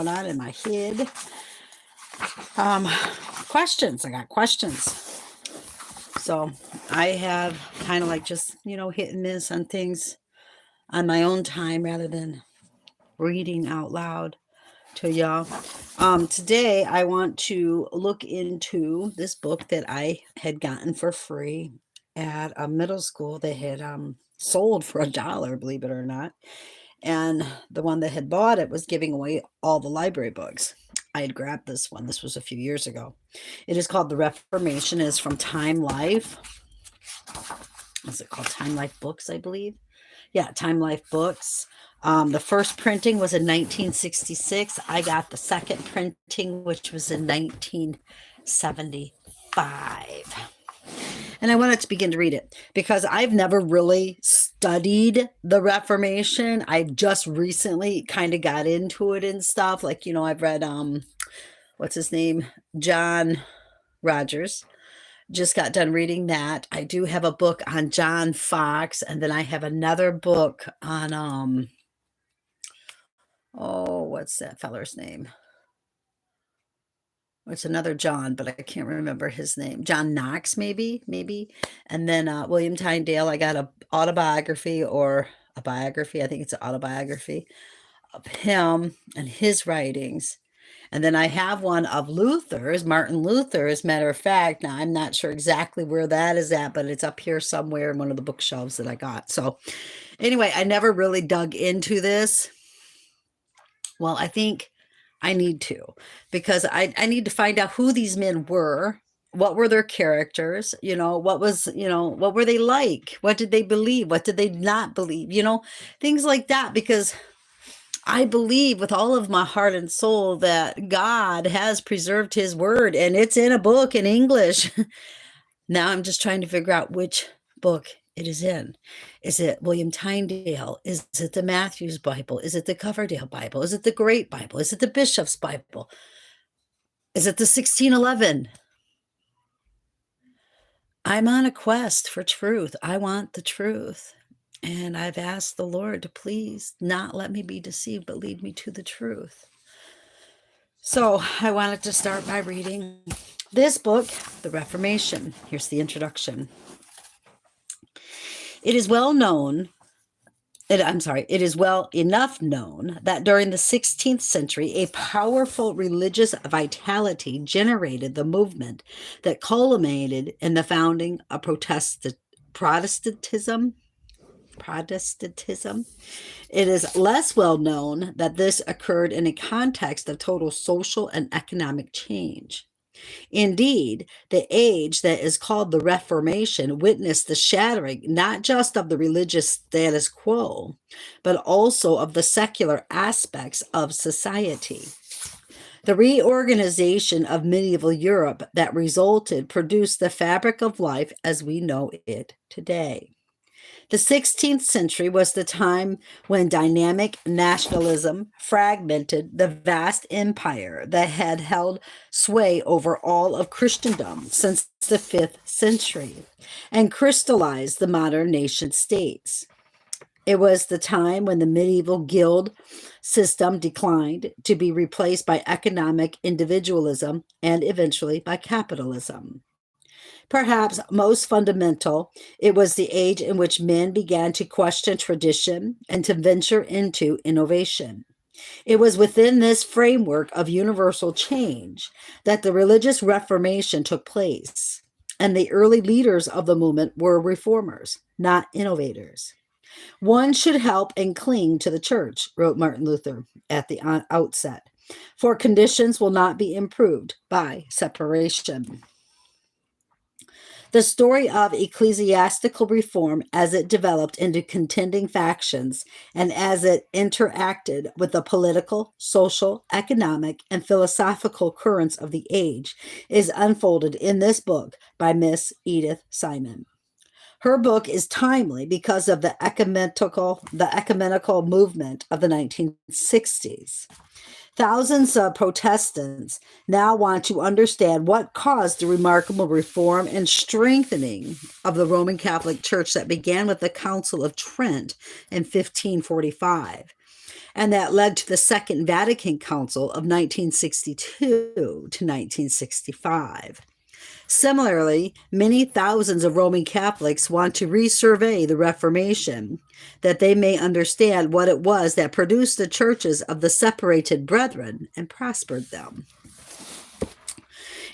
on in my head. Um, Questions. I got questions. So I have kind of like just, hit and miss on things on my own time rather than reading out loud to y'all. Today I want to look into this book that I had gotten for free at a middle school. They had sold for $1, believe it or not. And the one that had bought it was giving away all the library books. I had grabbed this one. This was a few years ago. It is called The Reformation. It is from Time Life. Is it called Time Life Books, I believe? Yeah, Time Life Books. The first printing was in 1966. I got the second printing, which was in 1975. And I wanted to begin to read it because I've never really studied the Reformation. I just recently kind of got into it and stuff. Like, I've read, what's his name? John Rogers. Just got done reading that. I do have a book on John Fox, and then I have another book on, what's that feller's name? It's another John, but I can't remember his name. John Knox, maybe. And then William Tyndale, I got a autobiography or a biography. I think it's an autobiography of him and his writings. And then I have one of Luther's, Martin Luther, as a matter of fact. Now, I'm not sure exactly where that is at, but it's up here somewhere in one of the bookshelves that I got. So anyway, I never really dug into this. Well, I think I need to, because I need to find out who these men were. What were their characters? What were they like? What did they believe? What did they not believe? Things like that, because I believe with all of my heart and soul that God has preserved his word, and it's in a book in English. Now I'm just trying to figure out which book it is in. Is it William Tyndale? Is it the Matthews Bible? Is it the Coverdale Bible? Is it the Great Bible? Is it the Bishop's Bible? Is it the 1611? I'm on a quest for truth. I want the truth. And I've asked the Lord to please not let me be deceived, but lead me to the truth. So I wanted to start by reading this book, The Reformation. Here's the introduction. It is well enough known that during the 16th century, a powerful religious vitality generated the movement that culminated in the founding of Protestantism. It is less well known that this occurred in a context of total social and economic change. Indeed, the age that is called the Reformation witnessed the shattering not just of the religious status quo, but also of the secular aspects of society. The reorganization of medieval Europe that resulted produced the fabric of life as we know it today. The 16th century was the time when dynamic nationalism fragmented the vast empire that had held sway over all of Christendom since the 5th century and crystallized the modern nation states. It was the time when the medieval guild system declined to be replaced by economic individualism and eventually by capitalism. Perhaps most fundamental, it was the age in which men began to question tradition and to venture into innovation. It was within this framework of universal change that the religious Reformation took place, and the early leaders of the movement were reformers, not innovators. One should help and cling to the church, wrote Martin Luther at the outset, for conditions will not be improved by separation. The story of ecclesiastical reform as it developed into contending factions and as it interacted with the political, social, economic, and philosophical currents of the age is unfolded in this book by Miss Edith Simon. Her book is timely because of the ecumenical movement of the 1960s. Thousands of Protestants now want to understand what caused the remarkable reform and strengthening of the Roman Catholic Church that began with the Council of Trent in 1545. and that led to the Second Vatican Council of 1962 to 1965. Similarly, many thousands of Roman Catholics want to resurvey the Reformation, that they may understand what it was that produced the churches of the separated brethren and prospered them.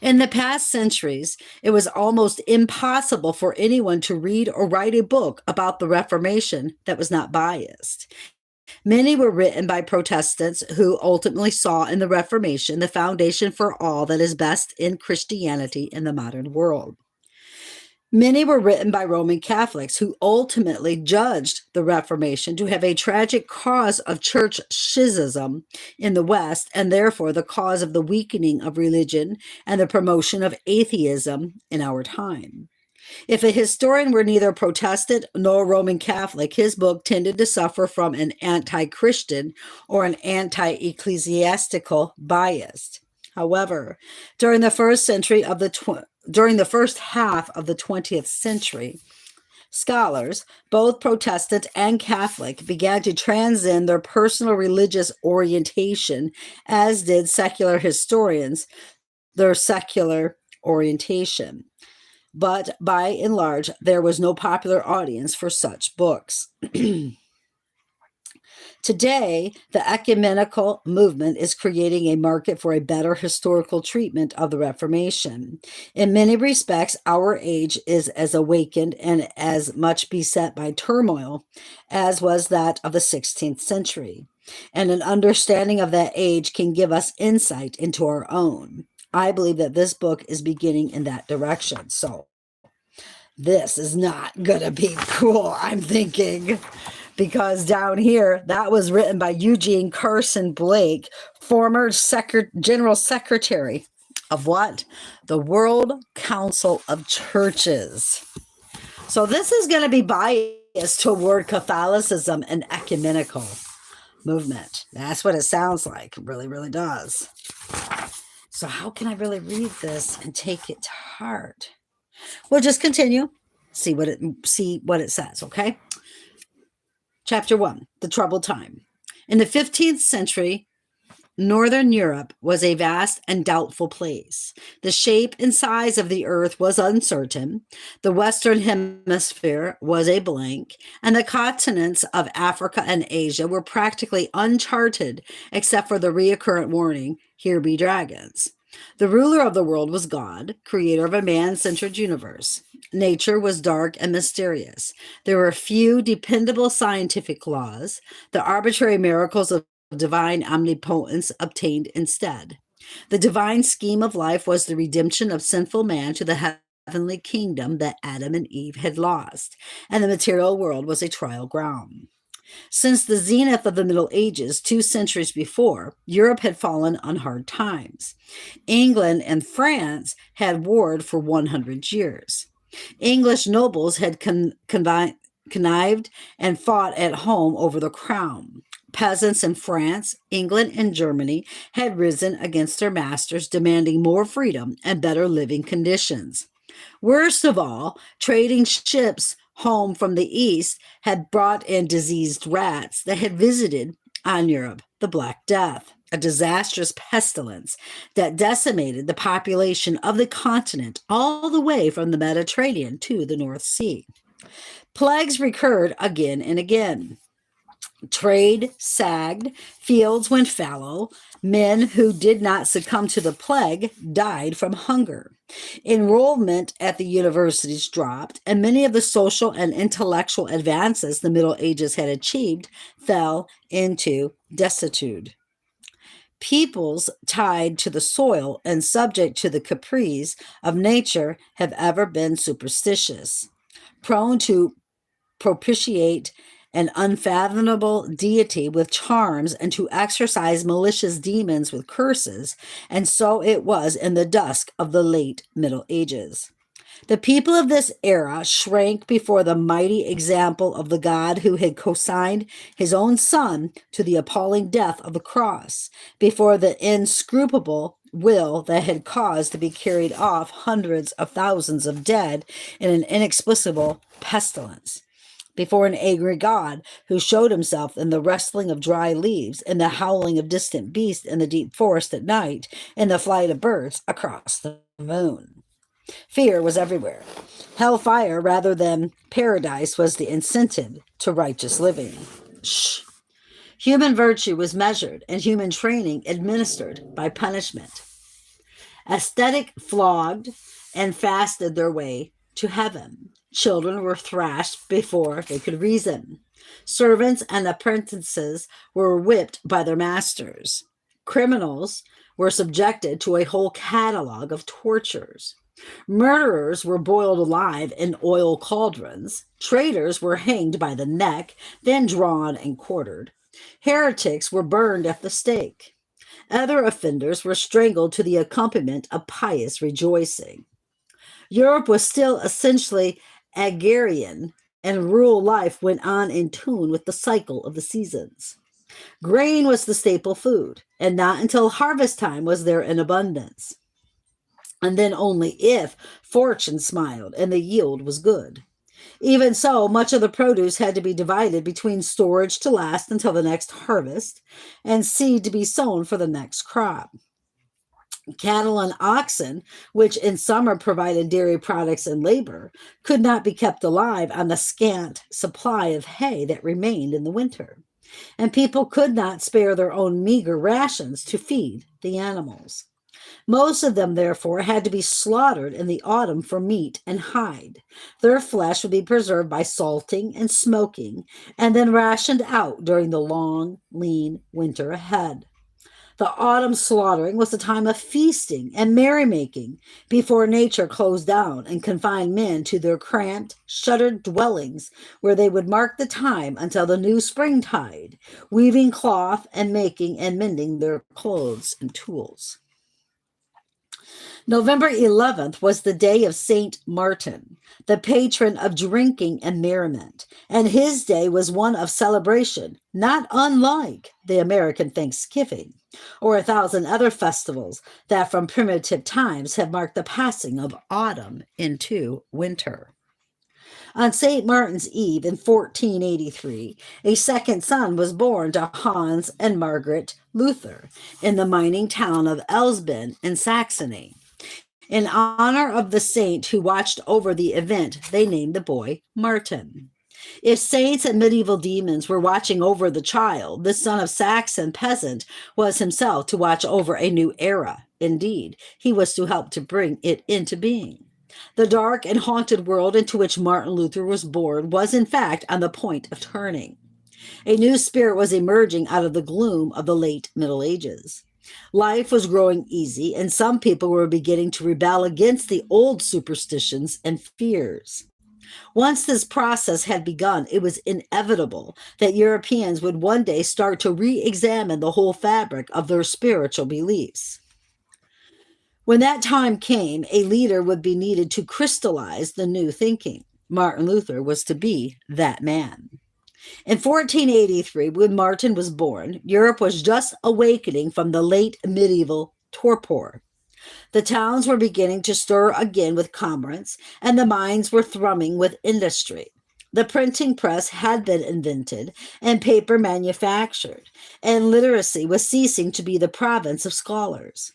In the past centuries, it was almost impossible for anyone to read or write a book about the Reformation that was not biased. Many were written by Protestants who ultimately saw in the Reformation the foundation for all that is best in Christianity in the modern world. Many were written by Roman Catholics who ultimately judged the Reformation to have a tragic cause of church schism in the West, and therefore the cause of the weakening of religion and the promotion of atheism in our time. If a historian were neither Protestant nor Roman Catholic, his book tended to suffer from an anti-Christian or an anti-ecclesiastical bias. However, during the first half of the 20th century, scholars, both Protestant and Catholic, began to transcend their personal religious orientation, as did secular historians their secular orientation. But by and large, there was no popular audience for such books. Today, the ecumenical movement is creating a market for a better historical treatment of the Reformation. In many respects, our age is as awakened and as much beset by turmoil as was that of the 16th century. And an understanding of that age can give us insight into our own. I believe that this book is beginning in that direction. So this is not going to be cool, I'm thinking. Because down here, that was written by Eugene Carson Blake, former General Secretary of what? The World Council of Churches. So this is going to be biased toward Catholicism and ecumenical movement. That's what it sounds like. It really, really does. So how can I really read this and take it to heart? We'll just continue, see what it says, okay? Chapter 1, the troubled time. In the 15th century, Northern Europe was a vast and doubtful place. The shape and size of the earth was uncertain. The Western Hemisphere was a blank, and the continents of Africa and Asia were practically uncharted except for the recurrent warning, "Here be dragons." The ruler of the world was God, creator of a man-centered universe. Nature was dark and mysterious. There were few dependable scientific laws. The arbitrary miracles of divine omnipotence obtained instead. The divine scheme of life was the redemption of sinful man to the heavenly kingdom that Adam and Eve had lost, and the material world was a trial ground. Since the zenith of the Middle Ages, 2 centuries before, Europe had fallen on hard times. England and France had warred for 100 years. English nobles had connived and fought at home over the crown. Peasants in France, England, and Germany had risen against their masters, demanding more freedom and better living conditions. Worst of all, trading ships home from the east had brought in diseased rats that had visited on Europe the Black Death, a disastrous pestilence that decimated the population of the continent all the way from the Mediterranean to the North Sea. Plagues recurred again and again. Trade sagged, fields went fallow, men who did not succumb to the plague died from hunger. Enrollment at the universities dropped, and many of the social and intellectual advances the Middle Ages had achieved fell into desuetude. Peoples tied to the soil and subject to the caprice of nature have ever been superstitious, prone to propitiate an unfathomable deity with charms and to exorcise malicious demons with curses, and so it was in the dusk of the late Middle Ages. The people of this era shrank before the mighty example of the God who had consigned his own son to the appalling death of the cross, before the inscrutable will that had caused to be carried off hundreds of thousands of dead in an inexplicable pestilence. before an angry God who showed himself in the rustling of dry leaves, in the howling of distant beasts in the deep forest at night, in the flight of birds across the moon. Fear was everywhere. Hellfire rather than paradise was the incentive to righteous living. Shh. Human virtue was measured and human training administered by punishment. Aesthetic flogged and fasted their way to heaven. Children were thrashed before they could reason. Servants and apprentices were whipped by their masters. Criminals were subjected to a whole catalog of tortures. Murderers were boiled alive in oil cauldrons. Traitors were hanged by the neck, then drawn and quartered. Heretics were burned at the stake. Other offenders were strangled to the accompaniment of pious rejoicing. Europe was still essentially agrarian, and rural life went on in tune with the cycle of the seasons. Grain was the staple food, and not until harvest time was there in abundance. And then only if fortune smiled and the yield was good. Even so, much of the produce had to be divided between storage to last until the next harvest and seed to be sown for the next crop. Cattle and oxen, which in summer provided dairy products and labor, could not be kept alive on the scant supply of hay that remained in the winter. And people could not spare their own meager rations to feed the animals. Most of them, therefore, had to be slaughtered in the autumn for meat and hide. Their flesh would be preserved by salting and smoking, and then rationed out during the long, lean winter ahead. The autumn slaughtering was a time of feasting and merrymaking before nature closed down and confined men to their cramped, shuttered dwellings where they would mark the time until the new springtide, weaving cloth and making and mending their clothes and tools. November 11th was the day of Saint Martin, the patron of drinking and merriment, and his day was one of celebration, not unlike the American Thanksgiving, or 1,000 other festivals that from primitive times have marked the passing of autumn into winter. On St. Martin's Eve in 1483, a second son was born to Hans and Margaret Luther in the mining town of Elsben in Saxony. In honor of the saint who watched over the event, they named the boy Martin. If saints and medieval demons were watching over the child, this son of Saxon peasant was himself to watch over a new era. Indeed, he was to help to bring it into being. The dark and haunted world into which Martin Luther was born was, in fact, on the point of turning. A new spirit was emerging out of the gloom of the late Middle Ages. Life was growing easy, and some people were beginning to rebel against the old superstitions and fears. Once this process had begun, it was inevitable that Europeans would one day start to re-examine the whole fabric of their spiritual beliefs. When that time came, a leader would be needed to crystallize the new thinking. Martin Luther was to be that man. In 1483, when Martin was born, Europe was just awakening from the late medieval torpor. The towns were beginning to stir again with commerce, and the mines were thrumming with industry. The printing press had been invented and paper manufactured, and literacy was ceasing to be the province of scholars.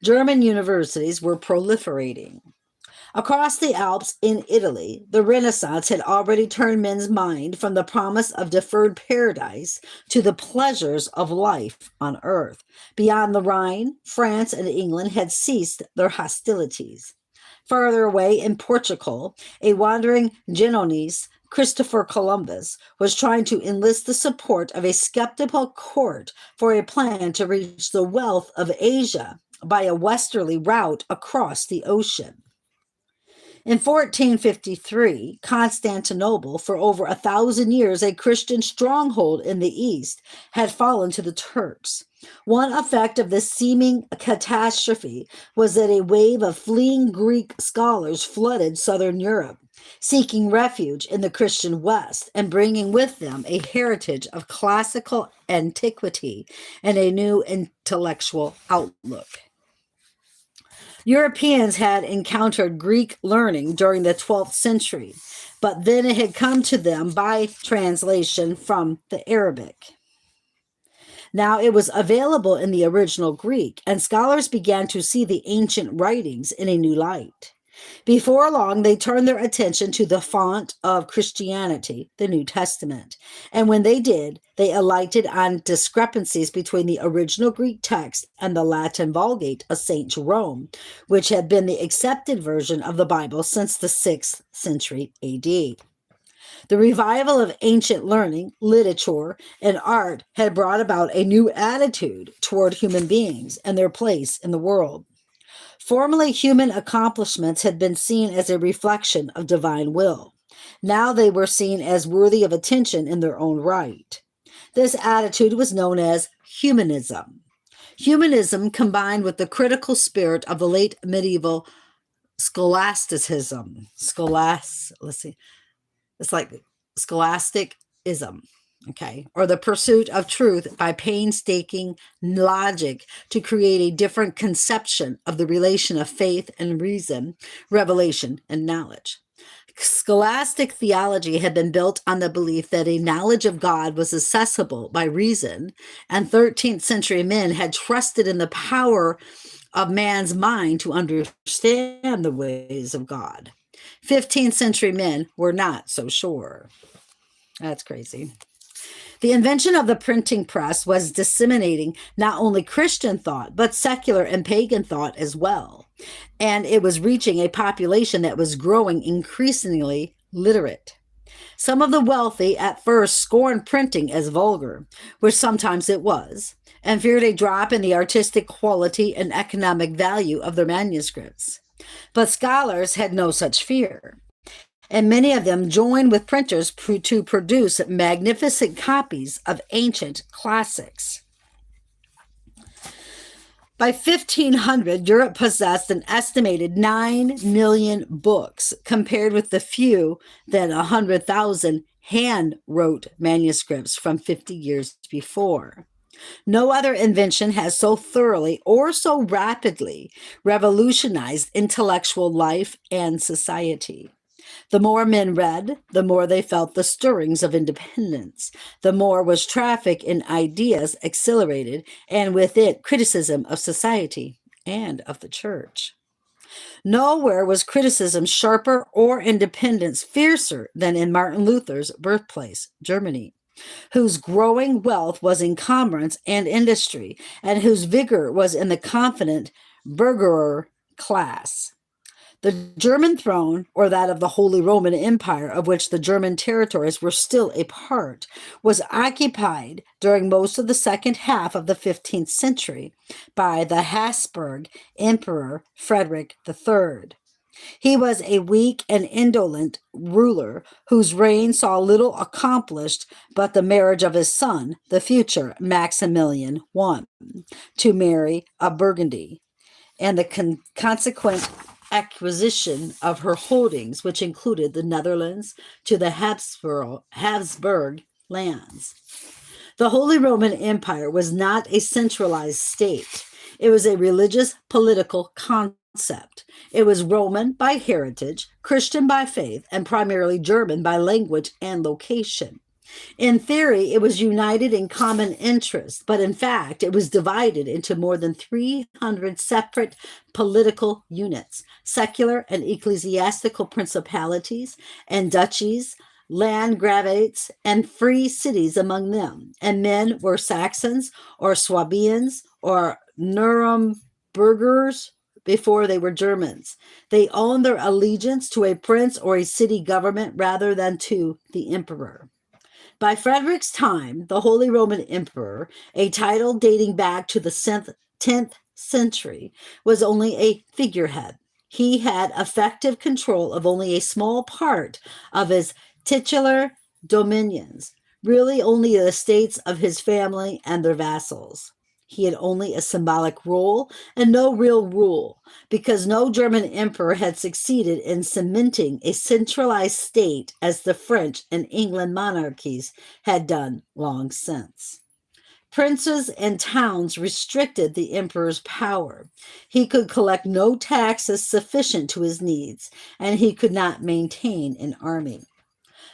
German universities were proliferating. Across the Alps in Italy, the Renaissance had already turned men's mind from the promise of deferred paradise to the pleasures of life on earth. Beyond the Rhine, France and England had ceased their hostilities. Farther away in Portugal, a wandering Genoese, Christopher Columbus, was trying to enlist the support of a skeptical court for a plan to reach the wealth of Asia by a westerly route across the ocean. In 1453, Constantinople, for over 1,000 years a Christian stronghold in the East, had fallen to the Turks. One effect of this seeming catastrophe was that a wave of fleeing Greek scholars flooded southern Europe, seeking refuge in the Christian West and bringing with them a heritage of classical antiquity and a new intellectual outlook. Europeans had encountered Greek learning during the 12th century, but then it had come to them by translation from the Arabic. Now it was available in the original Greek, and scholars began to see the ancient writings in a new light. Before long, they turned their attention to the font of Christianity, the New Testament. And when they did, they alighted on discrepancies between the original Greek text and the Latin Vulgate of St. Jerome, which had been the accepted version of the Bible since the 6th century AD. The revival of ancient learning, literature, and art had brought about a new attitude toward human beings and their place in the world. Formerly, human accomplishments had been seen as a reflection of divine will. Now they were seen as worthy of attention in their own right. This attitude was known as humanism. Humanism combined with the critical spirit of the late medieval scholasticism. It's like scholasticism, okay, or the pursuit of truth by painstaking logic to create a different conception of the relation of faith and reason, revelation and knowledge. Scholastic theology had been built on the belief that a knowledge of God was accessible by reason, and 13th century men had trusted in the power of man's mind to understand the ways of God. 15th century men were not so sure. That's crazy. The invention of the printing press was disseminating not only Christian thought, but secular and pagan thought as well. And it was reaching a population that was growing increasingly literate. Some of the wealthy at first scorned printing as vulgar, which sometimes it was, and feared a drop in the artistic quality and economic value of their manuscripts. But scholars had no such fear, and many of them joined with printers to produce magnificent copies of ancient classics. By 1500, Europe possessed an estimated 9 million books, compared with the few than 100,000 hand-wrote manuscripts from 50 years before. No other invention has so thoroughly or so rapidly revolutionized intellectual life and society. The more men read, the more they felt the stirrings of independence. The more was traffic in ideas accelerated, and with it criticism of society and of the church. Nowhere was criticism sharper or independence fiercer than in Martin Luther's birthplace, Germany, whose growing wealth was in commerce and industry, and whose vigor was in the confident burgher class. The German throne, or that of the Holy Roman Empire, of which the German territories were still a part, was occupied during most of the second half of the 15th century by the Habsburg Emperor Frederick III. He was a weak and indolent ruler whose reign saw little accomplished but the marriage of his son, the future Maximilian I, to Mary of Burgundy, and the consequent acquisition of her holdings, which included the Netherlands, to the Habsburg lands. The Holy Roman Empire was not a centralized state. It was a religious political concept. It was Roman by heritage, Christian by faith, and primarily German by language and location. In theory, it was united in common interests, but in fact, it was divided into more than 300 separate political units, secular and ecclesiastical principalities and duchies, landgravates, and free cities among them. And men were Saxons or Swabians or Nurembergers before they were Germans. They owned their allegiance to a prince or a city government rather than to the emperor. By Frederick's time, the Holy Roman Emperor, a title dating back to the 10th century, was only a figurehead. He had effective control of only a small part of his titular dominions, really only the estates of his family and their vassals. He had only a symbolic role and no real rule, because no German emperor had succeeded in cementing a centralized state as the French and England monarchies had done long since. Princes and towns restricted the emperor's power. He could collect no taxes sufficient to his needs, and he could not maintain an army.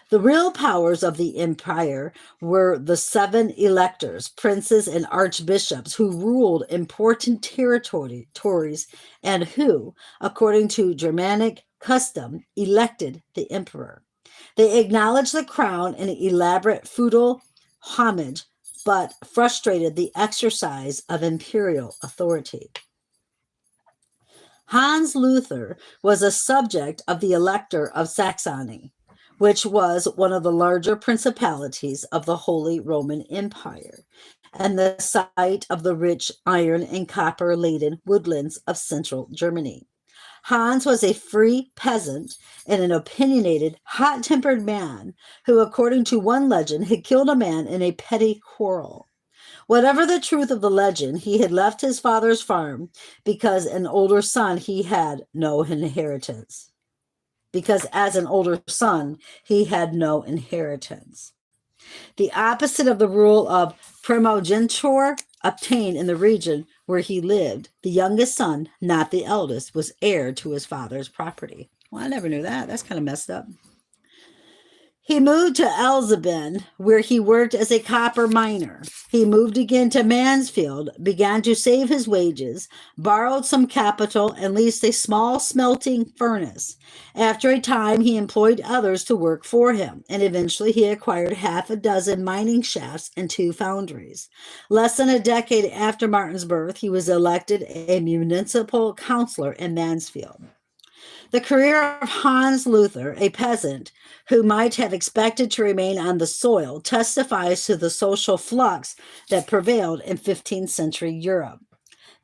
The real powers of the empire were the 7 electors, princes, and archbishops who ruled important territories and who, according to Germanic custom, elected the emperor. They acknowledged the crown in elaborate feudal homage, but frustrated the exercise of imperial authority. Hans Luther was a subject of the Elector of Saxony, which was one of the larger principalities of the Holy Roman Empire, and the site of the rich iron and copper laden woodlands of central Germany. Hans was a free peasant and an opinionated, hot tempered man who, according to one legend, had killed a man in a petty quarrel. Whatever the truth of the legend, he had left his father's farm because an older son he had no inheritance. Because as an older son, he had no inheritance. The opposite of the rule of primogeniture obtained in the region where he lived. The youngest son, not the eldest, was heir to his father's property. Well, I never knew that. That's kind of messed up. He moved to Elzeben, where he worked as a copper miner. He moved again to Mansfield, began to save his wages, borrowed some capital, and leased a small smelting furnace. After a time, he employed others to work for him, and eventually he acquired 6 mining shafts and 2 foundries. Less than a decade after Martin's birth, he was elected a municipal councillor in Mansfield. The career of Hans Luther, a peasant who might have expected to remain on the soil, testifies to the social flux that prevailed in 15th century Europe.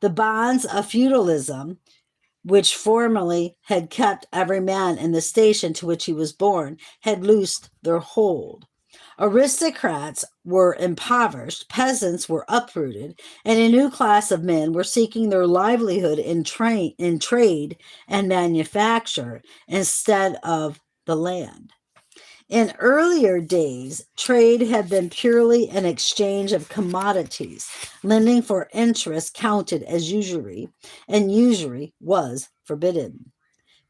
The bonds of feudalism, which formerly had kept every man in the station to which he was born, had loosed their hold. Aristocrats were impoverished, peasants were uprooted, and a new class of men were seeking their livelihood in trade and manufacture instead of the land. In earlier days, trade had been purely an exchange of commodities. Lending for interest counted as usury, and usury was forbidden.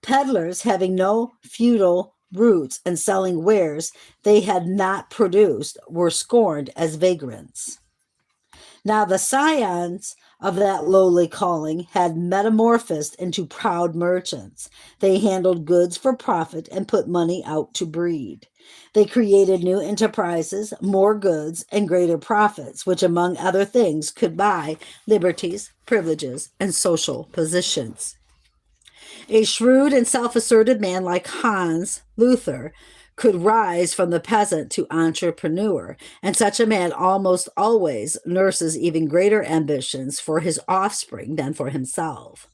Peddlers, having no feudal roots and selling wares they had not produced, were scorned as vagrants. Now the scions of that lowly calling had metamorphosed into proud merchants. They handled goods for profit and put money out to breed. They created new enterprises, more goods, and greater profits, which, among other things, could buy liberties, privileges, and social positions. A shrewd and self-asserted man like Hans Luther could rise from the peasant to entrepreneur, and such a man almost always nurses even greater ambitions for his offspring than for himself.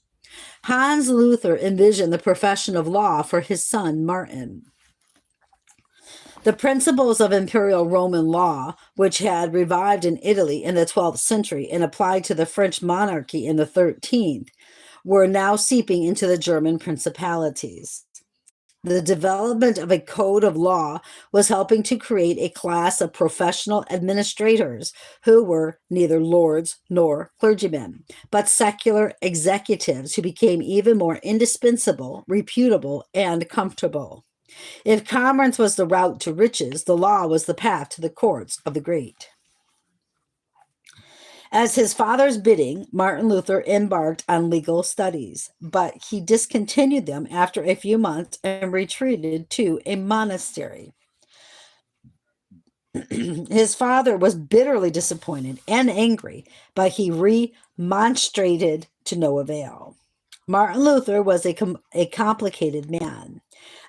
Hans Luther envisioned the profession of law for his son Martin. The principles of imperial Roman law, which had revived in Italy in the 12th century and applied to the French monarchy in the 13th, were now seeping into the German principalities. The development of a code of law was helping to create a class of professional administrators who were neither lords nor clergymen, but secular executives who became even more indispensable, reputable, and comfortable. If commerce was the route to riches, the law was the path to the courts of the great. As his father's bidding, Martin Luther embarked on legal studies, but he discontinued them after a few months and retreated to a monastery. His father was bitterly disappointed and angry, but he remonstrated to no avail. Martin Luther was a complicated man.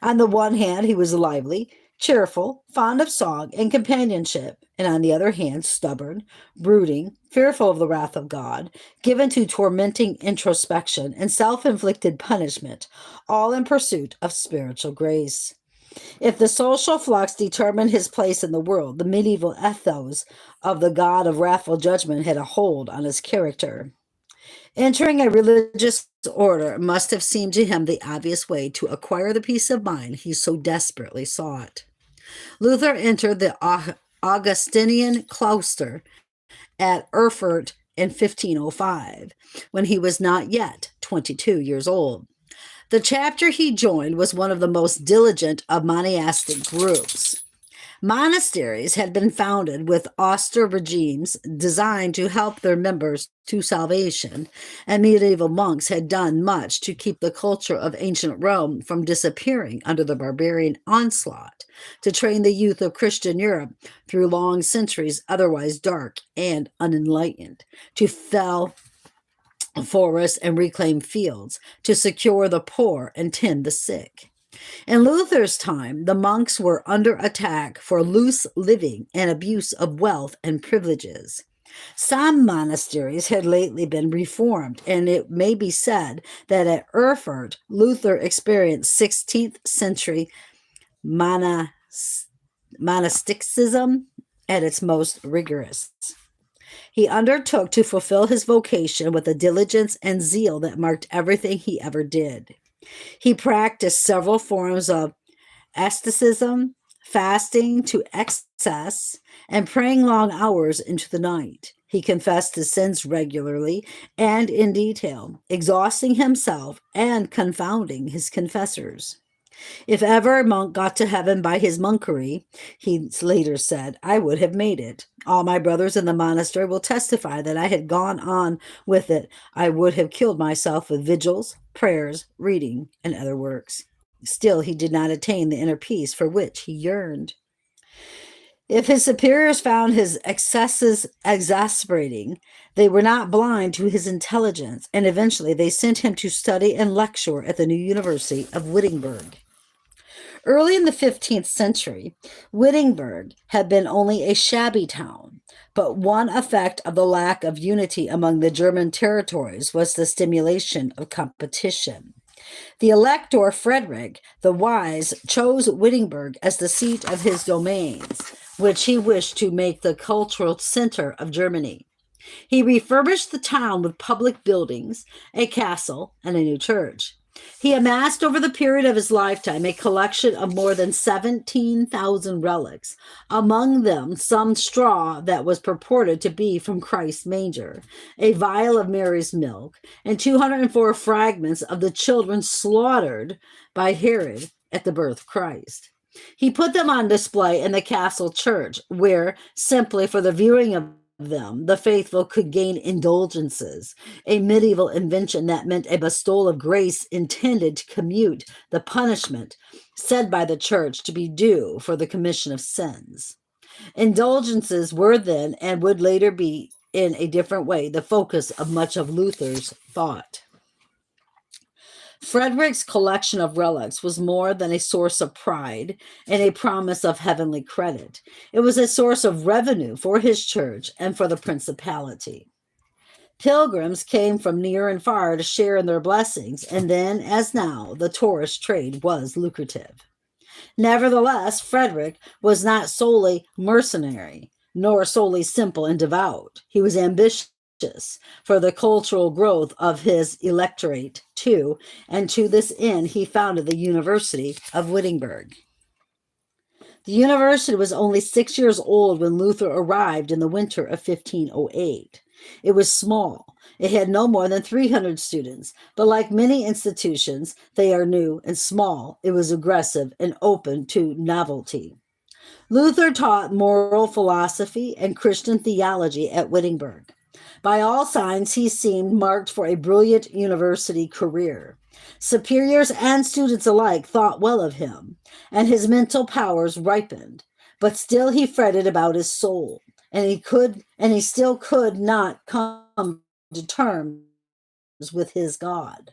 On the one hand, he was lively, cheerful, fond of song and companionship, and on the other hand, stubborn, brooding, fearful of the wrath of God, given to tormenting introspection and self-inflicted punishment, all in pursuit of spiritual grace. If the social flux determined his place in the world, the medieval ethos of the God of wrathful judgment had a hold on his character. Entering a religious order must have seemed to him the obvious way to acquire the peace of mind he so desperately sought. Luther entered the Augustinian cloister at Erfurt in 1505, when he was not yet 22 years old. The chapter he joined was one of the most diligent of monastic groups. Monasteries had been founded with austere regimes designed to help their members to salvation, and medieval monks had done much to keep the culture of ancient Rome from disappearing under the barbarian onslaught, to train the youth of Christian Europe through long centuries otherwise dark and unenlightened, to fell forests and reclaim fields, to secure the poor and tend the sick. In Luther's time, the monks were under attack for loose living and abuse of wealth and privileges. Some monasteries had lately been reformed, and it may be said that at Erfurt, Luther experienced 16th century monasticism at its most rigorous. He undertook to fulfill his vocation with a diligence and zeal that marked everything he ever did. He practiced several forms of asceticism, fasting to excess, and praying long hours into the night. He confessed his sins regularly and in detail, exhausting himself and confounding his confessors. If ever a monk got to heaven by his monkery, he later said, I would have made it. All my brothers in the monastery will testify that I had gone on with it. I would have killed myself with vigils, prayers, reading, and other works. Still, he did not attain the inner peace for which he yearned. If his superiors found his excesses exasperating, they were not blind to his intelligence, and eventually they sent him to study and lecture at the new University of Wittenberg. Early in the 15th century, Wittenberg had been only a shabby town, but one effect of the lack of unity among the German territories was the stimulation of competition. The Elector Frederick the Wise chose Wittenberg as the seat of his domains, which he wished to make the cultural center of Germany. He refurbished the town with public buildings, a castle, and a new church. He amassed over the period of his lifetime a collection of more than 17,000 relics, among them some straw that was purported to be from Christ's manger, a vial of Mary's milk, and 204 fragments of the children slaughtered by Herod at the birth of Christ. He put them on display in the castle church, where, simply for the viewing of them, the faithful could gain indulgences, a medieval invention that meant a bestowal of grace intended to commute the punishment said by the church to be due for the commission of sins. Indulgences were then, and would later be in a different way, the focus of much of Luther's thought. Frederick's collection of relics was more than a source of pride and a promise of heavenly credit. It was a source of revenue for his church and for the principality. Pilgrims came from near and far to share in their blessings, and then, as now, the tourist trade was lucrative. Nevertheless, Frederick was not solely mercenary, nor solely simple and devout. He was ambitious for the cultural growth of his electorate too, and to this end he founded the University of Wittenberg. The university was only 6 years old when Luther arrived in the winter of 1508. It was small. It had no more than 300 students, but like many institutions, they are new and small. It was aggressive and open to novelty. Luther taught moral philosophy and Christian theology at Wittenberg. By all signs, he seemed marked for a brilliant university career. Superiors and students alike thought well of him, and his mental powers ripened. But still he fretted about his soul, and he still could not come to terms with his God.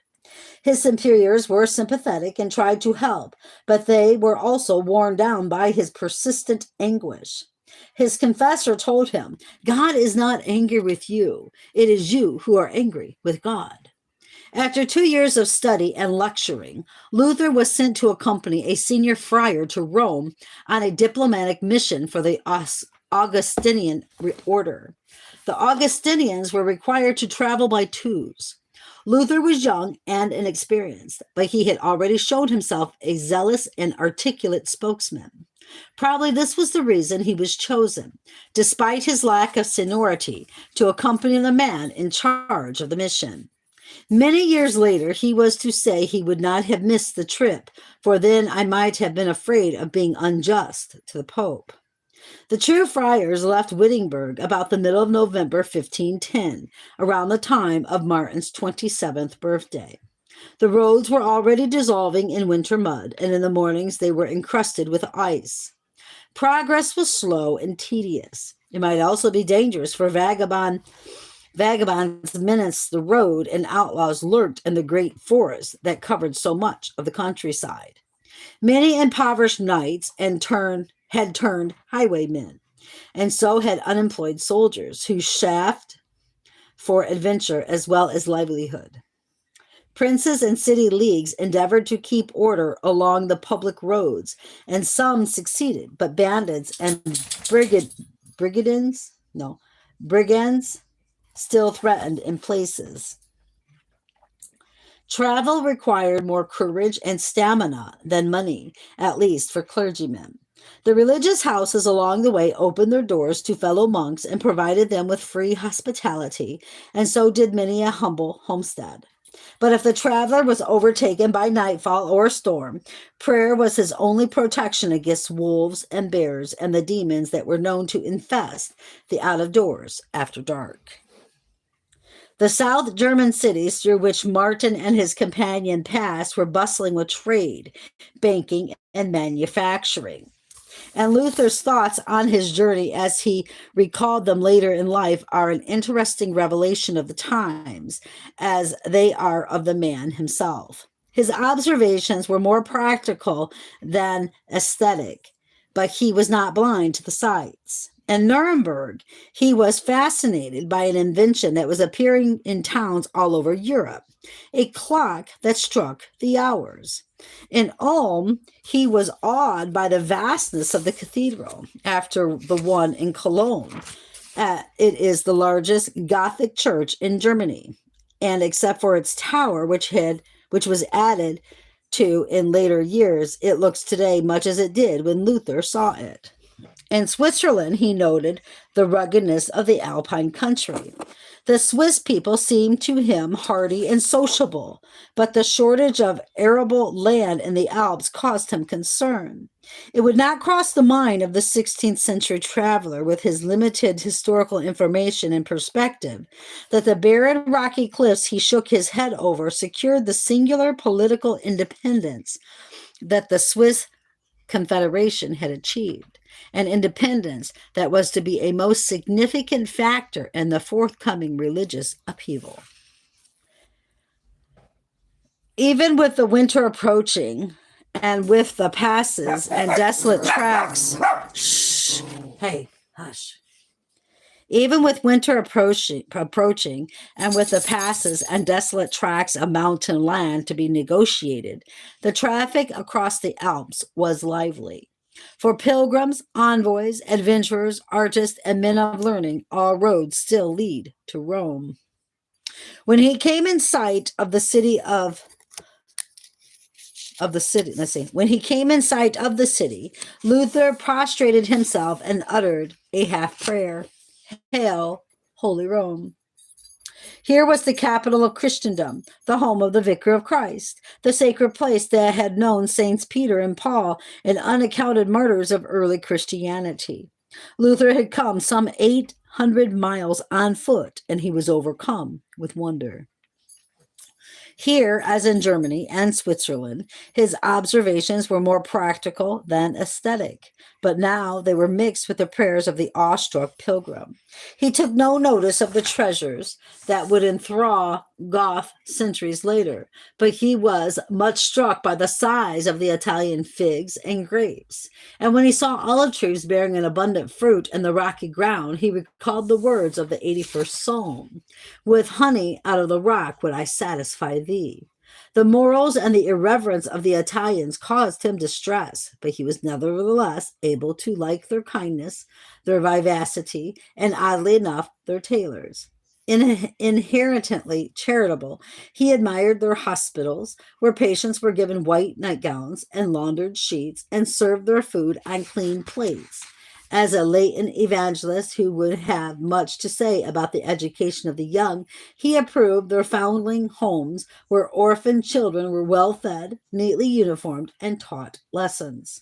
His superiors were sympathetic and tried to help, but they were also worn down by his persistent anguish. His confessor told him, God is not angry with you. It is you who are angry with God. After 2 years of study and lecturing, Luther was sent to accompany a senior friar to Rome on a diplomatic mission for the Augustinian order. The Augustinians were required to travel by twos. Luther was young and inexperienced, but he had already shown himself a zealous and articulate spokesman. Probably this was the reason he was chosen, despite his lack of seniority, to accompany the man in charge of the mission. Many years later, he was to say he would not have missed the trip, for then I might have been afraid of being unjust to the Pope. The true friars left Wittenberg about the middle of November 1510, around the time of Martin's 27th birthday. The roads were already dissolving in winter mud, and in the mornings they were encrusted with ice. Progress was slow and tedious. It might also be dangerous, for vagabonds menaced the road, and outlaws lurked in the great forest that covered so much of the countryside. Many impoverished knights had turned highwaymen, and so had unemployed soldiers who chafed for adventure as well as livelihood. Princes and city leagues endeavored to keep order along the public roads, and some succeeded, but bandits and brigands still threatened in places. Travel required more courage and stamina than money, at least for clergymen. The religious houses along the way opened their doors to fellow monks and provided them with free hospitality, and so did many a humble homestead. But if the traveler was overtaken by nightfall or storm, prayer was his only protection against wolves and bears and the demons that were known to infest the out of doors after dark. The South German cities through which Martin and his companion passed were bustling with trade, banking, and manufacturing. And Luther's thoughts on his journey as he recalled them later in life are an interesting revelation of the times, as they are of the man himself. His observations were more practical than aesthetic, but he was not blind to the sights. In Nuremberg, he was fascinated by an invention that was appearing in towns all over Europe, a clock that struck the hours. In Ulm, he was awed by the vastness of the cathedral after the one in Cologne. It is the largest Gothic church in Germany, and except for its tower, which was added to in later years, it looks today much as it did when Luther saw it. In Switzerland, he noted the ruggedness of the Alpine country. The Swiss people seemed to him hardy and sociable, but the shortage of arable land in the Alps caused him concern. It would not cross the mind of the 16th century traveler with his limited historical information and perspective that the barren rocky cliffs he shook his head over secured the singular political independence that the Swiss Confederation had achieved, an independence that was to be a most significant factor in the forthcoming religious upheaval. Even with the winter approaching, and with the passes and desolate tracts, Even with winter approaching, and with the passes and desolate tracts of mountain land to be negotiated, the traffic across the Alps was lively. For pilgrims, envoys, adventurers, artists, and men of learning, all roads still lead to Rome. When he came in sight of the city, Luther prostrated himself and uttered a half prayer. Hail, Holy Rome. Here was the capital of Christendom, the home of the Vicar of Christ, the sacred place that had known Saints Peter and Paul and unaccounted martyrs of early Christianity. Luther had come some 800 miles on foot, and he was overcome with wonder. Here, as in Germany and Switzerland, his observations were more practical than aesthetic, but now they were mixed with the prayers of the awestruck pilgrim. He took no notice of the treasures that would enthrall Goth centuries later, but he was much struck by the size of the Italian figs and grapes. And when he saw olive trees bearing an abundant fruit in the rocky ground, he recalled the words of the 81st Psalm, "With honey out of the rock would I satisfy thee." The morals and the irreverence of the Italians caused him distress, but he was nevertheless able to like their kindness, their vivacity, and oddly enough, their tailors. Inherently charitable, he admired their hospitals, where patients were given white nightgowns and laundered sheets and served their food on clean plates. As a latent evangelist who would have much to say about the education of the young, he approved their foundling homes where orphan children were well fed, neatly uniformed, and taught lessons.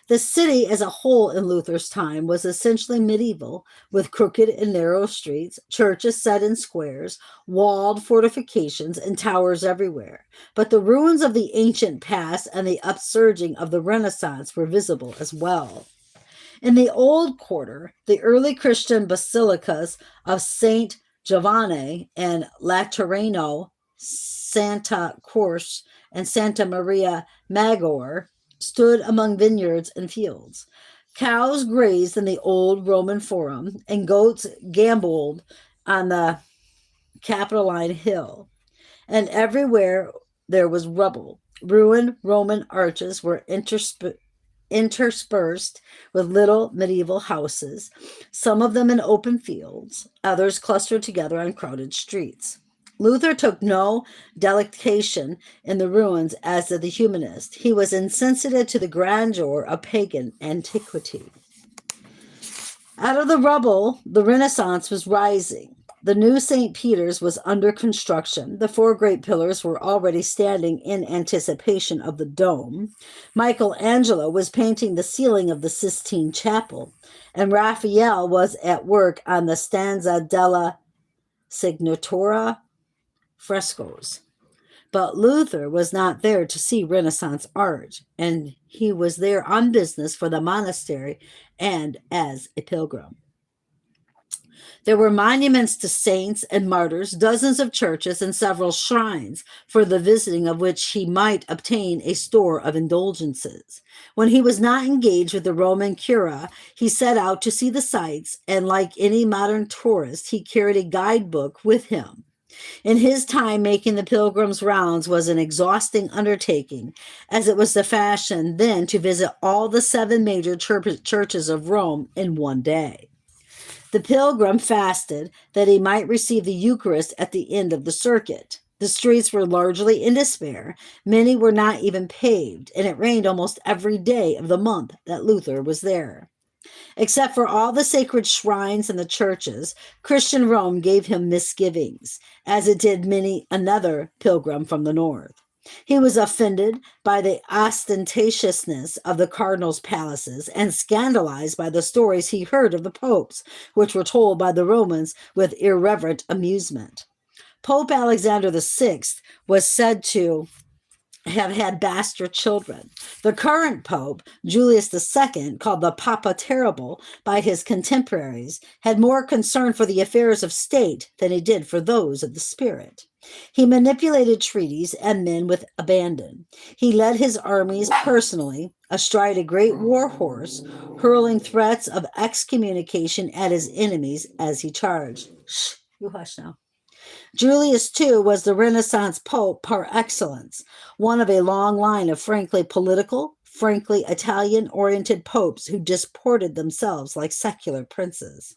The city as a whole in Luther's time was essentially medieval, with crooked and narrow streets, churches set in squares, walled fortifications, and towers everywhere. But the ruins of the ancient past and the upsurging of the Renaissance were visible as well. In the Old Quarter, the early Christian basilicas of Saint Giovanni and Laterano, Santa Croce, and Santa Maria Maggiore stood among vineyards and fields. Cows grazed in the old Roman Forum, and goats gamboled on the Capitoline Hill. And everywhere there was rubble. Ruined Roman arches were interspersed with little medieval houses, some of them in open fields, others clustered together on crowded streets. Luther took no delectation in the ruins as did the humanist. He was insensitive to the grandeur of pagan antiquity. Out of the rubble, the Renaissance was rising. The new St. Peter's was under construction. The four great pillars were already standing in anticipation of the dome. Michelangelo was painting the ceiling of the Sistine Chapel, and Raphael was at work on the Stanza della Signatura frescoes. But Luther was not there to see Renaissance art, and he was there on business for the monastery and as a pilgrim. There were monuments to saints and martyrs, dozens of churches, and several shrines, for the visiting of which he might obtain a store of indulgences. When he was not engaged with the Roman cura, he set out to see the sights, and like any modern tourist, he carried a guidebook with him. In his time, making the pilgrim's rounds was an exhausting undertaking, as it was the fashion then to visit all the 7 major churches of Rome in one day. The pilgrim fasted that he might receive the Eucharist at the end of the circuit. The streets were largely in despair. Many were not even paved, and it rained almost every day of the month that Luther was there. Except for all the sacred shrines and the churches, Christian Rome gave him misgivings, as it did many another pilgrim from the north. He was offended by the ostentatiousness of the cardinals' palaces and scandalized by the stories he heard of the popes, which were told by the Romans with irreverent amusement. Pope Alexander VI was said to have had bastard children. The current Pope, Julius II, called the Papa Terrible by his contemporaries, had more concern for the affairs of state than he did for those of the spirit. He manipulated treaties and men with abandon. He led his armies personally, astride a great war horse, hurling threats of excommunication at his enemies as he charged. Shh, you hush now. Julius, too, was the Renaissance pope par excellence, one of a long line of frankly political, frankly Italian-oriented popes who disported themselves like secular princes.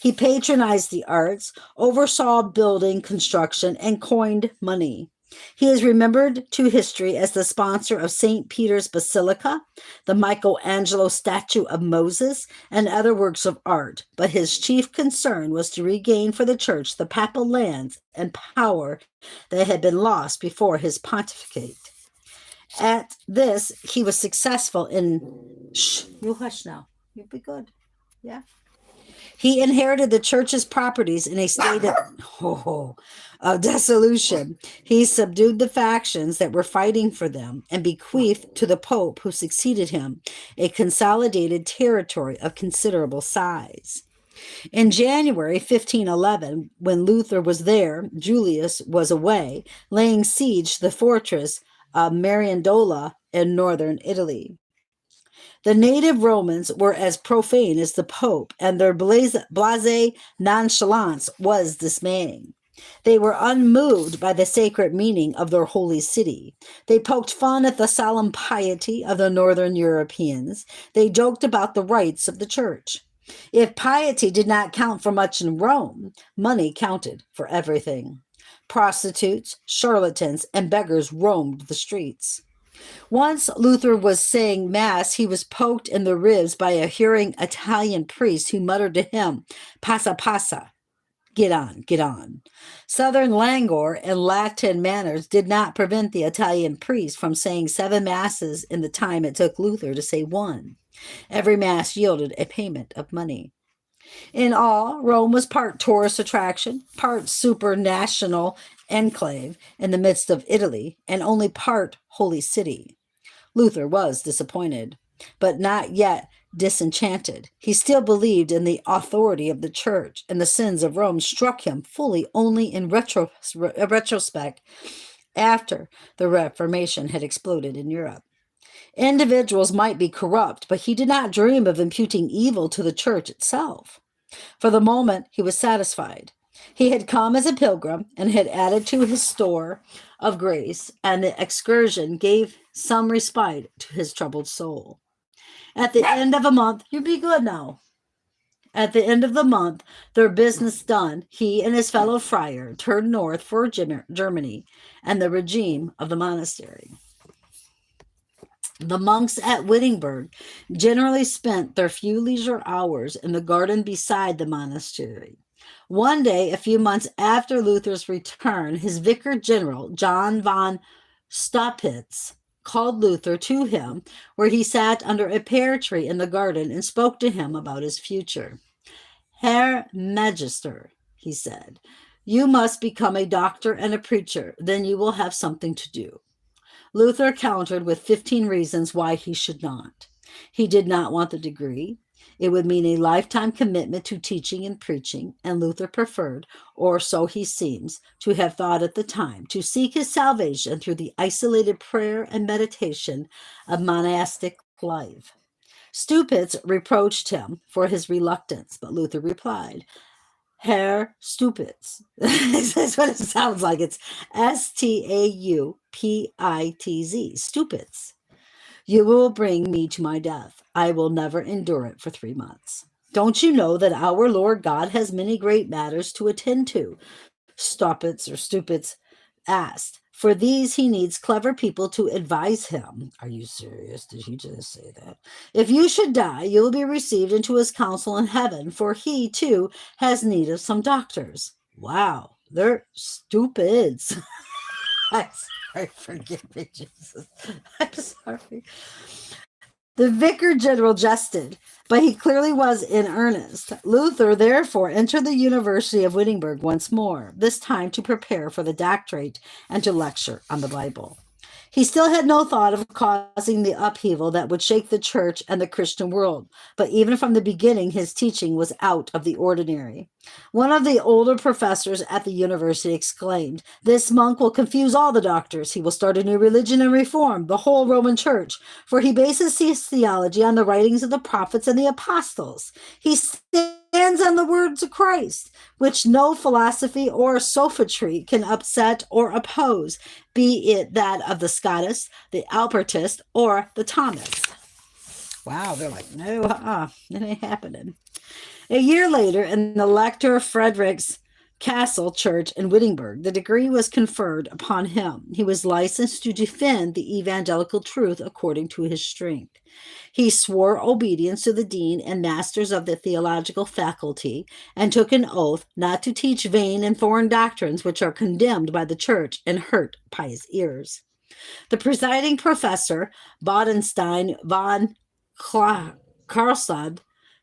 He patronized the arts, oversaw building construction, and coined money. He is remembered to history as the sponsor of St. Peter's Basilica, the Michelangelo statue of Moses, and other works of art, but his chief concern was to regain for the church the papal lands and power that had been lost before his pontificate. At this, he was successful in... Shh, you hush now. You'll be good. Yeah. He inherited the church's properties in a state of dissolution. He subdued the factions that were fighting for them and bequeathed to the Pope who succeeded him a consolidated territory of considerable size. In January 1511, when Luther was there, Julius was away, laying siege to the fortress of Mariandola in northern Italy. The native Romans were as profane as the Pope, and their blasé nonchalance was dismaying. They were unmoved by the sacred meaning of their holy city. They poked fun at the solemn piety of the northern Europeans. They joked about the rites of the church. If piety did not count for much in Rome, money counted for everything. Prostitutes, charlatans, and beggars roamed the streets. Once Luther was saying Mass, he was poked in the ribs by a hearing Italian priest who muttered to him, "Passa, passa." Get on, get on. Southern languor and Latin manners did not prevent the Italian priest from saying 7 masses in the time it took Luther to say 1. Every mass yielded a payment of money. In all, Rome was part tourist attraction, part supranational enclave in the midst of Italy, and only part holy city. Luther was disappointed, but not yet disenchanted. He still believed in the authority of the church, and the sins of Rome struck him fully only in retrospect after the Reformation had exploded in Europe. Individuals might be corrupt, but he did not dream of imputing evil to the church itself. For the moment, he was satisfied. He had come as a pilgrim and had added to his store of grace, and the excursion gave some respite to his troubled soul. At the end of a month, you'd be good now. At the end of the month, their business done, he and his fellow friar turned north for Germany and the regime of the monastery. The monks at Wittenberg generally spent their few leisure hours in the garden beside the monastery. One day, a few months after Luther's return, his vicar general, John von Staupitz, called Luther to him, where he sat under a pear tree in the garden and spoke to him about his future. "Herr Magister," he said, "you must become a doctor and a preacher, then you will have something to do." Luther countered with 15 reasons why he should not. He did not want the degree. It would mean a lifetime commitment to teaching and preaching, and Luther preferred, or so he seems to have thought at the time, to seek his salvation through the isolated prayer and meditation of monastic life. Staupitz reproached him for his reluctance, but Luther replied, "Herr Staupitz." That's what it sounds like. It's Staupitz. Staupitz. "You will bring me to my death. I will never endure it for 3 months. Don't you know that our Lord God has many great matters to attend to?" Staupitz asked. "For these he needs clever people to advise him." Are you serious? Did he just say that? "If you should die, you will be received into his council in heaven, for he, too, has need of some doctors." Wow, they're stupids. I'm sorry, forgive me, Jesus. I'm sorry. The vicar general jested, but he clearly was in earnest. Luther, therefore, entered the University of Wittenberg once more, this time to prepare for the doctorate and to lecture on the Bible. He still had no thought of causing the upheaval that would shake the church and the Christian world, but even from the beginning, his teaching was out of the ordinary. One of the older professors at the university exclaimed, "This monk will confuse all the doctors. He will start a new religion and reform the whole Roman Church, for he bases his theology on the writings of the prophets and the apostles. He stands on the words of Christ, which no philosophy or sophistry can upset or oppose, be it that of the Scotist, the Albertist, or the Thomist." Wow, they're like, no, it ain't happening. A year later, in the Lector Frederick's Castle Church in Wittenberg, the degree was conferred upon him. He was licensed to defend the evangelical truth according to his strength. He swore obedience to the dean and masters of the theological faculty, and took an oath not to teach vain and foreign doctrines which are condemned by the church and hurt pious ears. The presiding professor, Bodenstein von Karlstad,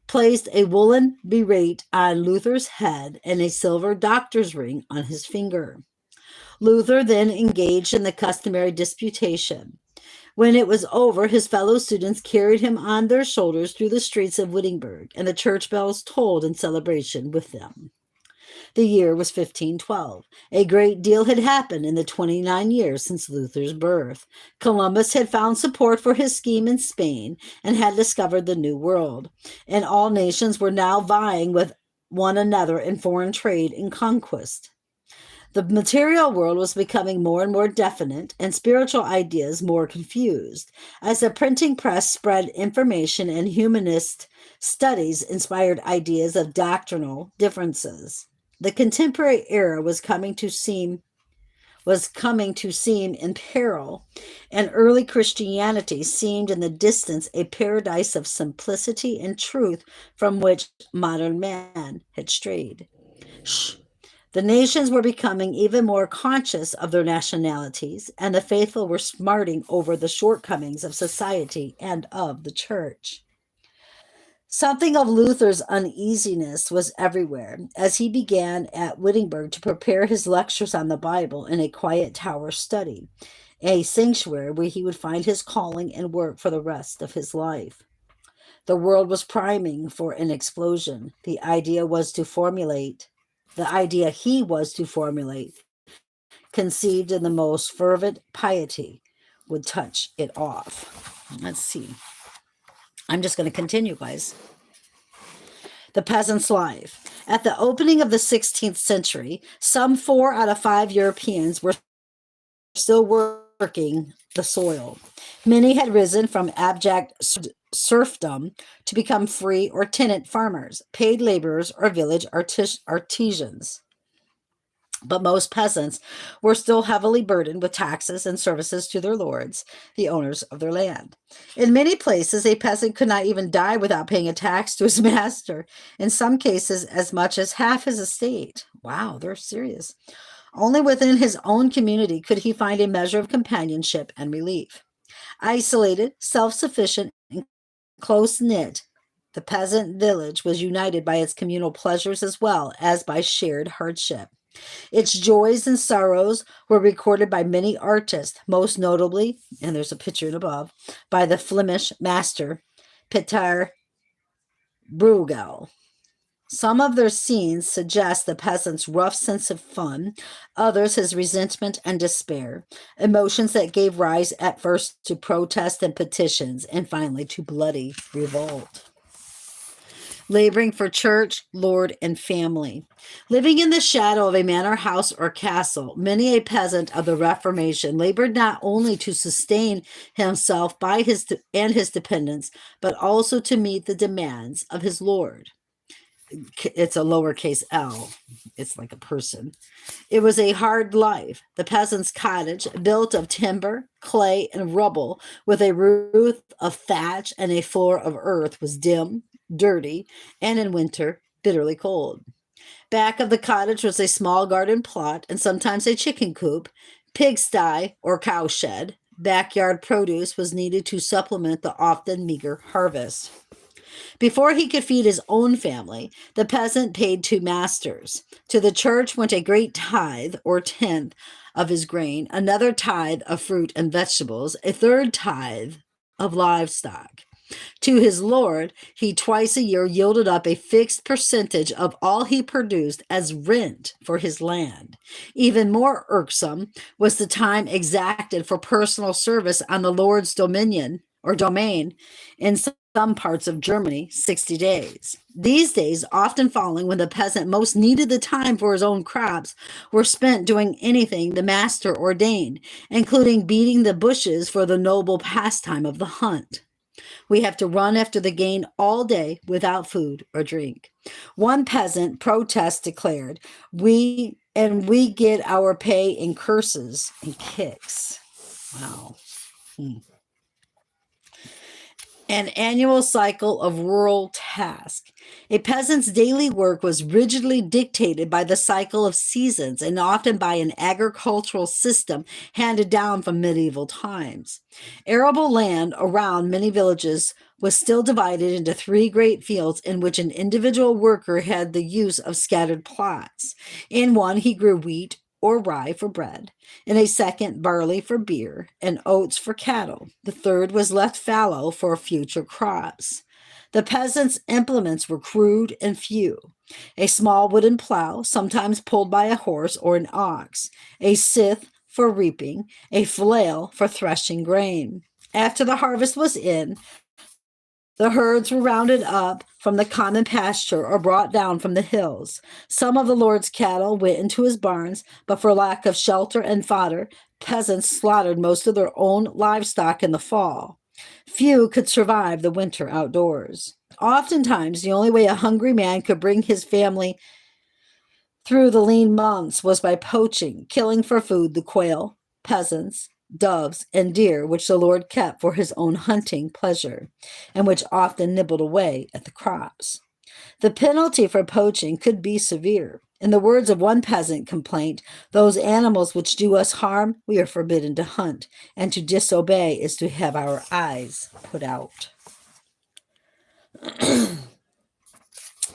placed a woolen beret on Luther's head and a silver doctor's ring on his finger. Luther then engaged in the customary disputation. When it was over, his fellow students carried him on their shoulders through the streets of Wittenberg, and the church bells tolled in celebration with them. The year was 1512. A great deal had happened in the 29 years since Luther's birth. Columbus had found support for his scheme in Spain and had discovered the New World, and all nations were now vying with one another in foreign trade and conquest. The material world was becoming more and more definite, and spiritual ideas more confused, as the printing press spread information and humanist studies inspired ideas of doctrinal differences. The contemporary era was coming to seem was coming to seem in peril, and early Christianity seemed in the distance a paradise of simplicity and truth from which modern man had strayed. Shh. The nations were becoming even more conscious of their nationalities, and the faithful were smarting over the shortcomings of society and of the church. Something of Luther's uneasiness was everywhere as he began at Wittenberg to prepare his lectures on the Bible in a quiet tower study, a sanctuary where he would find his calling and work for the rest of his life. The world was priming for an explosion. The idea he was to formulate, conceived in the most fervent piety, would touch it off. Let's see. I'm just going to continue, guys. The peasant's life. At the opening of the 16th century, some 4 out of 5 Europeans were still working the soil. Many had risen from abject serfdom to become free or tenant farmers, paid laborers, or village artisans. But most peasants were still heavily burdened with taxes and services to their lords, the owners of their land. In many places, a peasant could not even die without paying a tax to his master, in some cases, as much as half his estate. Wow, they're serious. Only within his own community could he find a measure of companionship and relief. Isolated, self-sufficient, and close-knit, the peasant village was united by its communal pleasures as well as by shared hardship. Its joys and sorrows were recorded by many artists, most notably, and there's a picture above, by the Flemish master Pieter Bruegel. Some of their scenes suggest the peasant's rough sense of fun, others his resentment and despair, emotions that gave rise at first to protest and petitions, and finally to bloody revolt. Laboring for church, lord, and family. Living in the shadow of a manor house or castle, many a peasant of the Reformation labored not only to sustain himself by his dependents, but also to meet the demands of his lord. It's a lowercase L. It's like a person. It was a hard life. The peasant's cottage, built of timber, clay, and rubble, with a roof of thatch and a floor of earth, was dim, dirty, and in winter, bitterly cold. Back of the cottage was a small garden plot and sometimes a chicken coop, pigsty, or cowshed. Backyard produce was needed to supplement the often meager harvest. Before he could feed his own family, the peasant paid 2 masters. To the church went a great tithe, or tenth, of his grain, another tithe of fruit and vegetables, a third tithe of livestock. To his lord, he twice a year yielded up a fixed percentage of all he produced as rent for his land. Even more irksome was the time exacted for personal service on the lord's domain, in some parts of Germany, 60 days. These days, often falling when the peasant most needed the time for his own crops, were spent doing anything the master ordained, including beating the bushes for the noble pastime of the hunt. We have to run after the gain all day without food or drink. One peasant protest declared, we get our pay in curses and kicks. Wow. An annual cycle of rural task. A peasant's daily work was rigidly dictated by the cycle of seasons and often by an agricultural system handed down from medieval times. Arable land around many villages was still divided into 3 great fields in which an individual worker had the use of scattered plots. In one, he grew wheat or rye for bread, in a second, barley for beer, and oats for cattle. The third was left fallow for future crops. The peasants' implements were crude and few. A small wooden plow, sometimes pulled by a horse or an ox, a scythe for reaping, a flail for threshing grain. After the harvest was in, the herds were rounded up from the common pasture or brought down from the hills. Some of the Lord's cattle went into his barns, but for lack of shelter and fodder, peasants slaughtered most of their own livestock in the fall. Few could survive the winter outdoors. Oftentimes, the only way a hungry man could bring his family through the lean months was by poaching, killing for food the quail, peasants, doves, and deer, which the Lord kept for his own hunting pleasure, and which often nibbled away at the crops. The penalty for poaching could be severe. In the words of one peasant complaint, those animals which do us harm, we are forbidden to hunt, and to disobey is to have our eyes put out.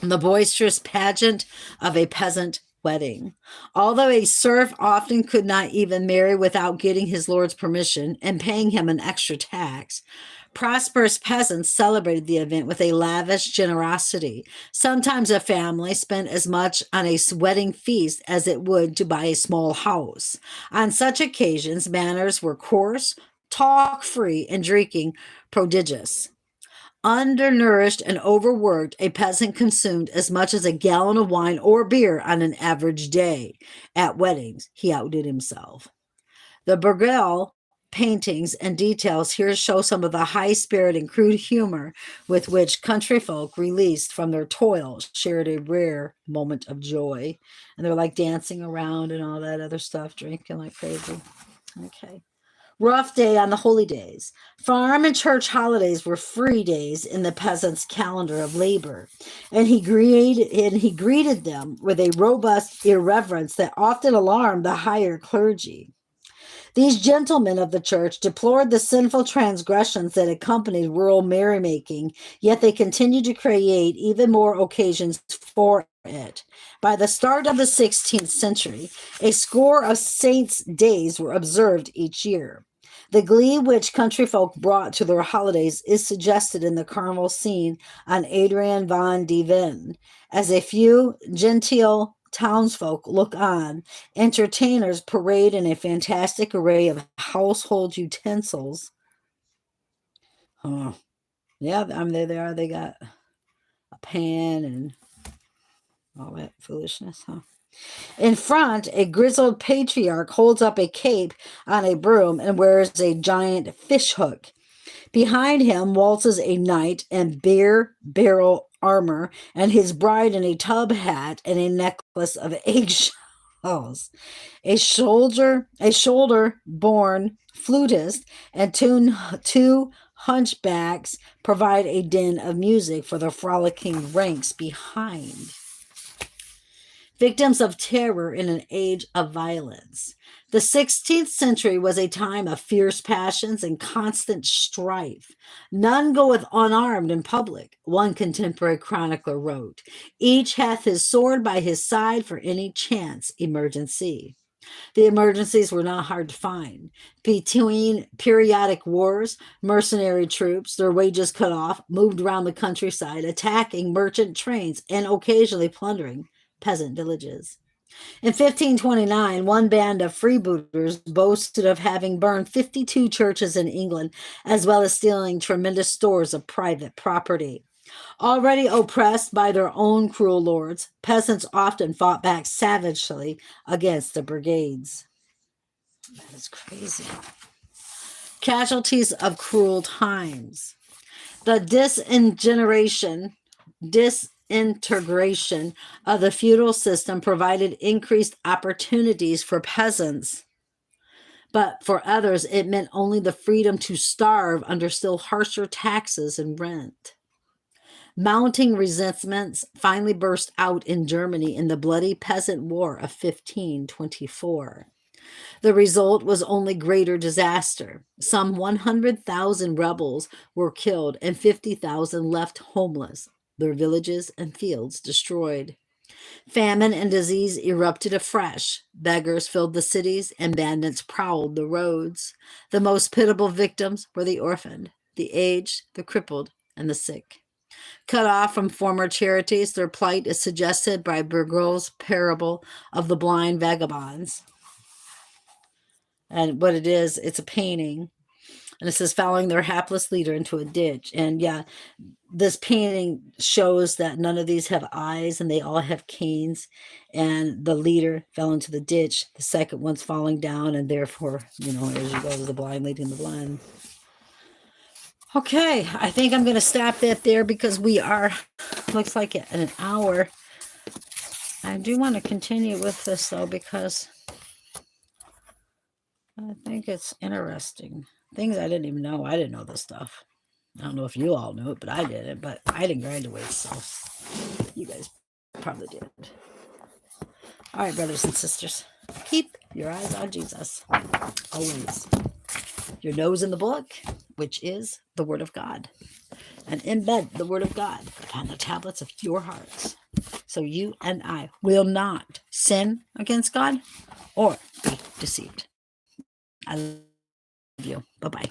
The boisterous pageant of a peasant wedding. Although a serf often could not even marry without getting his lord's permission and paying him an extra tax, prosperous peasants celebrated the event with a lavish generosity. Sometimes a family spent as much on a wedding feast as it would to buy a small house. On such occasions, manners were coarse, talk free, and drinking prodigious. Undernourished and overworked, a peasant consumed as much as a gallon of wine or beer on an average day. At weddings, he outdid himself. The Bruegel paintings and details here show some of the high spirit and crude humor with which country folk, released from their toil, shared a rare moment of joy. And they're like dancing around and all that other stuff, drinking like crazy. Okay. Rough day on the holy days. Farm and church holidays were free days in the peasant's calendar of labor, and he greeted them with a robust irreverence that often alarmed the higher clergy. These gentlemen of the church deplored the sinful transgressions that accompanied rural merrymaking, yet they continued to create even more occasions for it. By the start of the 16th century, a score of saints' days were observed each year. The glee which country folk brought to their holidays is suggested in the carnival scene on Adrian van de Ven. As a few genteel townsfolk look on, entertainers parade in a fantastic array of household utensils. Yeah, I mean, there they are. They got a pan and all that foolishness, huh? In front, a grizzled patriarch holds up a cape on a broom and wears a giant fish hook. Behind him waltzes a knight in beer barrel armor and his bride in a tub hat and a necklace of eggshells. A shoulder-borne flutist and two hunchbacks provide a din of music for the frolicking ranks behind. Victims of terror in an age of violence. The 16th century was a time of fierce passions and constant strife. None goeth unarmed in public, one contemporary chronicler wrote. Each hath his sword by his side for any chance emergency. The emergencies were not hard to find. Between periodic wars, mercenary troops, their wages cut off, moved around the countryside, attacking merchant trains and occasionally plundering peasant villages. In 1529, one band of freebooters boasted of having burned 52 churches in England, as well as stealing tremendous stores of private property. Already oppressed by their own cruel lords, peasants often fought back savagely against the brigades. That is crazy. Casualties of cruel times. The disintegration of the feudal system provided increased opportunities for peasants, but for others it meant only the freedom to starve under still harsher taxes and rent. Mounting resentments finally burst out in Germany in the bloody peasant war of 1524. The result was only greater disaster. Some 100,000 rebels were killed and 50,000 left homeless, their villages and fields destroyed. Famine and disease erupted afresh. Beggars filled the cities and bandits prowled the roads. The most pitiable victims were the orphaned, the aged, the crippled, and the sick. Cut off from former charities, their plight is suggested by Bruegel's parable of the blind vagabonds. And what it is, it's a painting. And it says, following their hapless leader into a ditch. And yeah, this painting shows that none of these have eyes and they all have canes. And the leader fell into the ditch. The second one's falling down. And therefore, as you go, the blind leading the blind. Okay, I think I'm going to stop that there because we are, looks like, at an hour. I do want to continue with this, though, because I think it's interesting. Things I didn't even know. I didn't know this stuff. I don't know if you all knew it, but I didn't. But I didn't graduate, so you guys probably did. All right, brothers and sisters, keep your eyes on Jesus. Always. Your nose in the book, which is the Word of God. And embed the Word of God upon the tablets of your hearts, so you and I will not sin against God or be deceived. I love you. Bye-bye.